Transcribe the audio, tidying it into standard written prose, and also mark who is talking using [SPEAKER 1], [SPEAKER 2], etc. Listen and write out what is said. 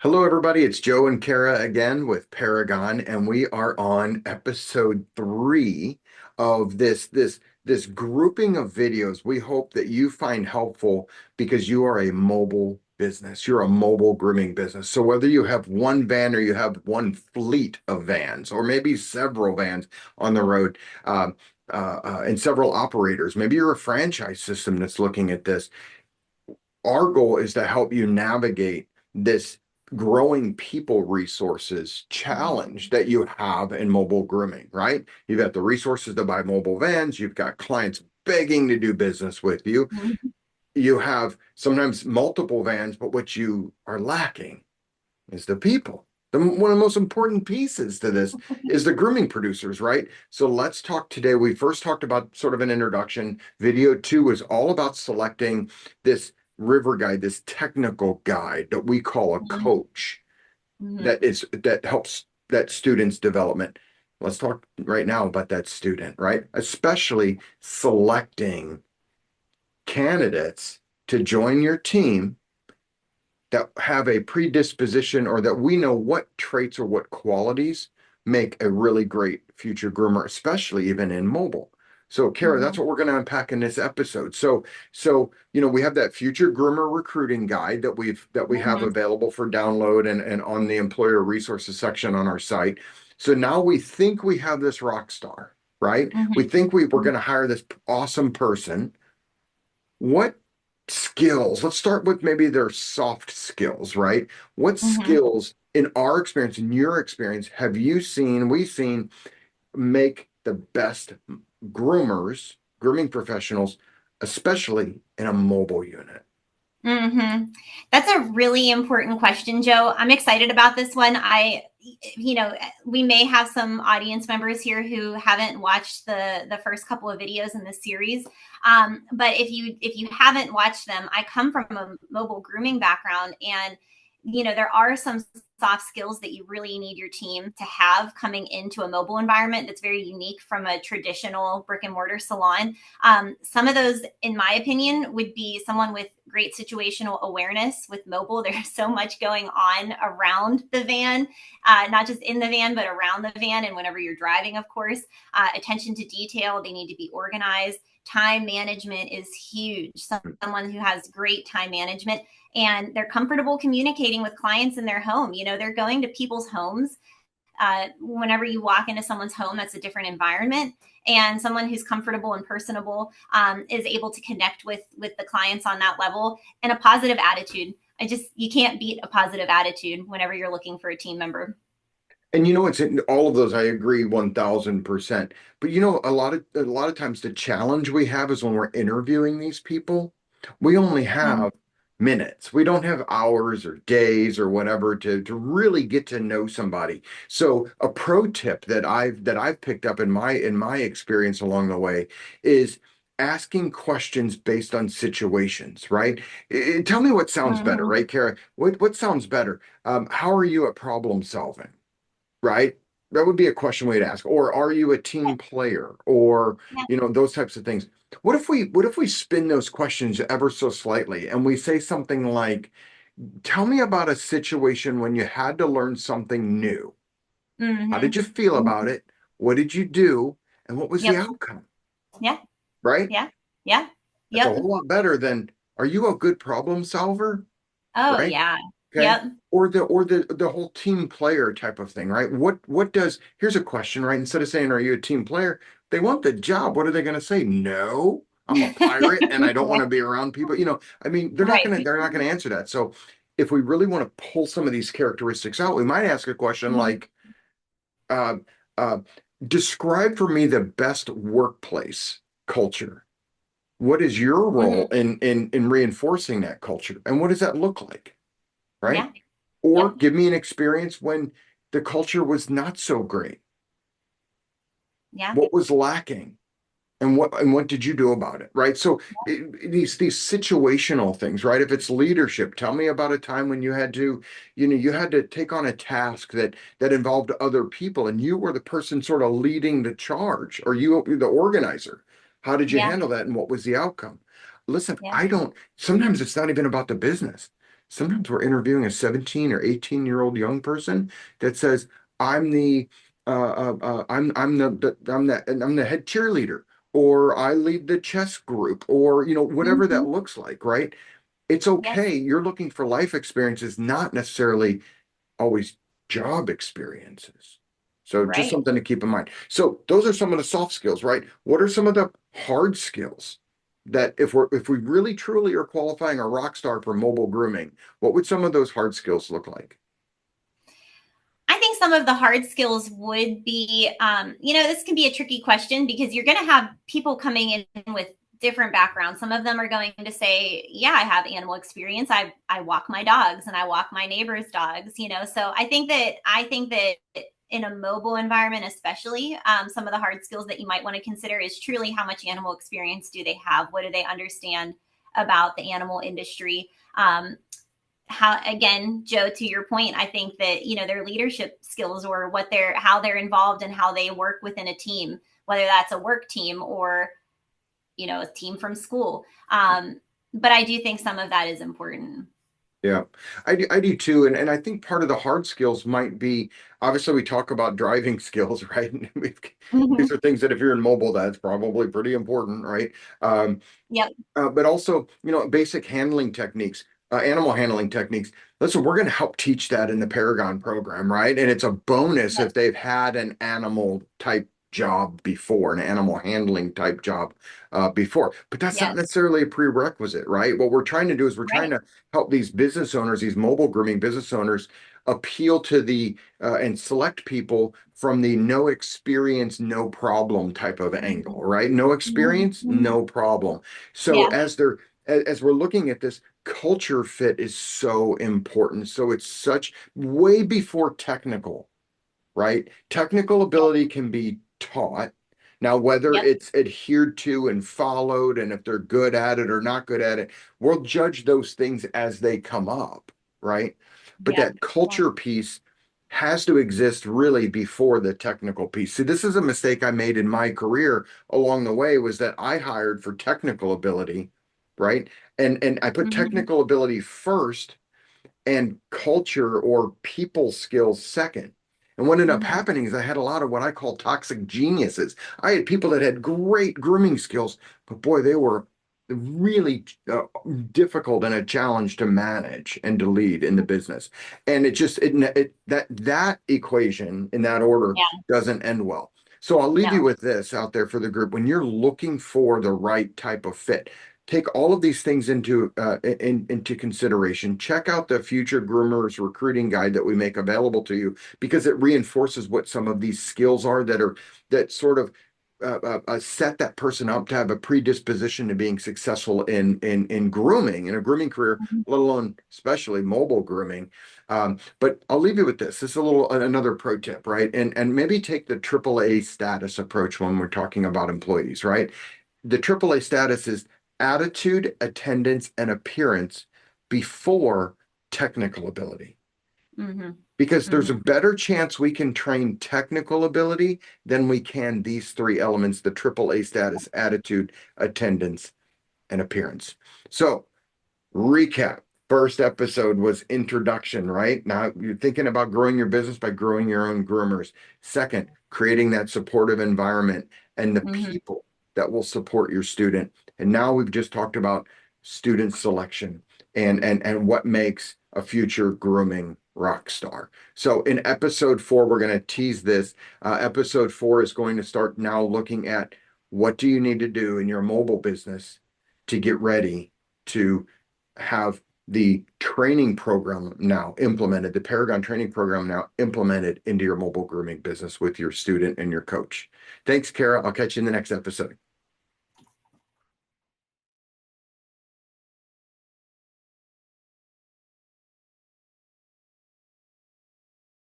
[SPEAKER 1] Hello, everybody. It's Joe and Kara again with Paragon, and we are on episode three of this grouping of videos we hope that you find helpful because you are a mobile business. You're a mobile grooming business. So whether you have one van or you have one fleet of vans, or maybe several vans on the road, and several operators, maybe you're a franchise system that's looking at this. Our goal is to help you navigate this growing people resources challenge that you have in mobile grooming, right? You've got the resources to buy mobile vans, you've got clients begging to do business with you.
[SPEAKER 2] Mhm.
[SPEAKER 1] You have sometimes multiple vans, but what you are lacking is the people. One of the most important pieces to this is the grooming producers, right? So let's talk today. We first talked about sort of an introduction. Video two is all about selecting this river guide, this technical guide that we call a coach
[SPEAKER 2] Mhm.
[SPEAKER 1] that helps that student's development. Let's talk right now about that student, right? Especially selecting candidates to join your team that have a predisposition or that we know what traits or what qualities make a really great future groomer, especially even in mobile. So, Kara, that's
[SPEAKER 2] Mhm.
[SPEAKER 1] what we're going to unpack in this episode. So we have that future groomer recruiting guide that we have
[SPEAKER 2] Mhm.
[SPEAKER 1] available for download and on the employer resources section on our site. So now we think we have this rock star, right? We
[SPEAKER 2] Mhm.
[SPEAKER 1] think we're going to hire this awesome person. What skills, let's start with maybe their soft skills, right? What
[SPEAKER 2] Mhm.
[SPEAKER 1] skills in our experience, in your experience, have you seen, we've seen make the best grooming professionals, especially in a mobile unit?
[SPEAKER 2] hmm That's a really important question, Joe. I'm excited about this one. We may have some audience members here who haven't watched the first couple of videos in this series. But if you haven't watched them, I come from a mobile grooming background, and there are some soft skills that you really need your team to have coming into a mobile environment that's very unique from a traditional brick and mortar salon. Some of those, in my opinion, would be someone with great situational awareness with mobile. There's so much going on around the van, not just in the van, but around the van. And whenever you're driving, of course, attention to detail, they need to be organized. Time management is huge. Someone who has great time management and they're comfortable communicating with clients in their home. They're going to people's homes. Whenever you walk into someone's home, that's a different environment, and someone who's comfortable and personable is able to connect with the clients on that level, and a positive attitude. You can't beat a positive attitude whenever you're looking for a team member.
[SPEAKER 1] And it's in all of those, I agree 1000%. But a lot of times the challenge we have is when we're interviewing these people, we only
[SPEAKER 2] Mhm.
[SPEAKER 1] have minutes. We don't have hours or days or whatever to really get to know somebody. So a pro tip that I've picked up in my experience along the way is asking questions based on situations, right? Tell me what sounds better,
[SPEAKER 2] Mhm.
[SPEAKER 1] right, Kara? What sounds better? How are you at problem solving? Right? That would be a question we'd ask. Or are you a
[SPEAKER 2] Yeah.
[SPEAKER 1] team player? Or,
[SPEAKER 2] Yeah.
[SPEAKER 1] those types of things. What if we spin those questions ever so slightly and we say something like, tell me about a situation when you had to learn something new. How did
[SPEAKER 2] Mhm.
[SPEAKER 1] you feel about it? What did you do? And what was the
[SPEAKER 2] Yep.
[SPEAKER 1] outcome?
[SPEAKER 2] Yeah.
[SPEAKER 1] Right?
[SPEAKER 2] Yeah. Yeah.
[SPEAKER 1] That's a
[SPEAKER 2] Yep.
[SPEAKER 1] whole lot better than, are you a good problem solver?
[SPEAKER 2] Oh
[SPEAKER 1] Right?
[SPEAKER 2] yeah.
[SPEAKER 1] Okay.
[SPEAKER 2] Yep.
[SPEAKER 1] Or the whole team player type of thing, right? What does Here's a question, right? Instead of saying, are you a team player? They want the job. What are they going to say? No, I'm a pirate and I don't want
[SPEAKER 2] Right.
[SPEAKER 1] to be around people. I mean,
[SPEAKER 2] Right.
[SPEAKER 1] they're not gonna answer that. So if we really want to pull some of these characteristics out, we might ask a question
[SPEAKER 2] Mhm.
[SPEAKER 1] like, uh, uh, describe for me the best workplace culture. What is your role
[SPEAKER 2] Mhm.
[SPEAKER 1] in reinforcing that culture? And what does that look like? Right?
[SPEAKER 2] Yeah.
[SPEAKER 1] Or
[SPEAKER 2] Yep.
[SPEAKER 1] give me an experience when the culture was not so great.
[SPEAKER 2] Yeah.
[SPEAKER 1] What was lacking? And what did you do about it? Right. So these situational things, right? If it's leadership, tell me about a time when you had to take on a task that involved other people and you were the person sort of leading the charge or you were the organizer. How did you
[SPEAKER 2] Yeah.
[SPEAKER 1] handle that and what was the outcome? Listen,
[SPEAKER 2] Yeah.
[SPEAKER 1] I don't sometimes it's not even about the business. Sometimes we're interviewing a 17 or 18-year-old young person that says, I'm the I'm the head cheerleader, or I lead the chess group, or whatever that
[SPEAKER 2] Mhm.
[SPEAKER 1] looks like, right? It's
[SPEAKER 2] Yes,
[SPEAKER 1] okay. You're looking for life experiences, not necessarily always job experiences. So just
[SPEAKER 2] right.
[SPEAKER 1] something to keep in mind. So those are some of the soft skills, right? What are some of the hard skills that if we really truly are qualifying a rock star for mobile grooming, what would some of those hard skills look like?
[SPEAKER 2] I think some of the hard skills would be, this can be a tricky question because you're going to have people coming in with different backgrounds. Some of them are going to say, yeah, I have animal experience. I walk my dogs and I walk my neighbor's dogs, So I think that in a mobile environment, especially, some of the hard skills that you might want to consider is truly how much animal experience do they have? What do they understand about the animal industry? How, again, Joe, to your point, I think that their leadership skills, or how they're involved and how they work within a team, whether that's a work team or a team from school. But I do think some of that is important.
[SPEAKER 1] Yeah, I do too. And I think part of the hard skills might be, obviously we talk about driving skills, right? And these
[SPEAKER 2] Mhm.
[SPEAKER 1] are things that if you're in mobile, that's probably pretty important, right? Um,
[SPEAKER 2] Yep.
[SPEAKER 1] but also, basic handling techniques, animal handling techniques. Listen, we're going to help teach that in the Paragon program, right? And it's a bonus
[SPEAKER 2] Yep.
[SPEAKER 1] if they've had an animal type job before, an animal handling type job before. But that's not
[SPEAKER 2] Yes.
[SPEAKER 1] necessarily a prerequisite, right? What we're trying to do is we're trying
[SPEAKER 2] Right.
[SPEAKER 1] to help these business owners, these mobile grooming business owners, appeal to the and select people from the no experience, no problem type of angle,
[SPEAKER 2] Mhm.
[SPEAKER 1] right? No
[SPEAKER 2] Mhm.
[SPEAKER 1] experience,
[SPEAKER 2] Mhm.
[SPEAKER 1] no problem. So
[SPEAKER 2] Yeah.
[SPEAKER 1] as we're looking at this, culture fit is so important. So it's such way before technical, right? Technical
[SPEAKER 2] Yep.
[SPEAKER 1] ability can be taught. Now, whether
[SPEAKER 2] Yep.
[SPEAKER 1] it's adhered to and followed, and if they're good at it or not good at it, we'll judge those things as they come up, right? But
[SPEAKER 2] Yeah.
[SPEAKER 1] that
[SPEAKER 2] Yeah.
[SPEAKER 1] culture piece has to exist really before the technical piece. See, this is a mistake I made in my career along the way, was that I hired for technical ability, right? And I put
[SPEAKER 2] Mhm.
[SPEAKER 1] technical ability first and culture or people skills second. And what ended up
[SPEAKER 2] Mhm.
[SPEAKER 1] happening is I had a lot of what I call toxic geniuses. I had people that had great grooming skills, but boy, they were really difficult and a challenge to manage and to lead in the business. And that equation in that order
[SPEAKER 2] Yeah.
[SPEAKER 1] doesn't end well. So I'll leave
[SPEAKER 2] No.
[SPEAKER 1] you with this out there for the group. When you're looking for the right type of fit, take all of these things into consideration. Check out the Future Groomers Recruiting Guide that we make available to you, because it reinforces what some of these skills are that sort of set that person up to have a predisposition to being successful in grooming, in a grooming career,
[SPEAKER 2] Mhm.
[SPEAKER 1] let alone especially mobile grooming. But I'll leave you with this. This is another pro tip, right? And maybe take the AAA status approach when we're talking about employees, right? The AAA status is attitude, attendance, and appearance before technical ability.
[SPEAKER 2] Mhm.
[SPEAKER 1] Because there's a
[SPEAKER 2] Mhm.
[SPEAKER 1] better chance we can train technical ability than we can these three elements, the AAA status, attitude, attendance, and appearance. So, recap. First episode was introduction, right? Now you're thinking about growing your business by growing your own groomers. Second, creating that supportive environment and the
[SPEAKER 2] Mhm.
[SPEAKER 1] people that will support your student. And now we've just talked about student selection and what makes a future grooming rock star. So in episode 4, we're going to tease this. Episode 4 is going to start now looking at what do you need to do in your mobile business to get ready to have the training program now implemented, the Paragon training program now implemented into your mobile grooming business with your student and your coach. Thanks, Kara. I'll catch you in the next episode.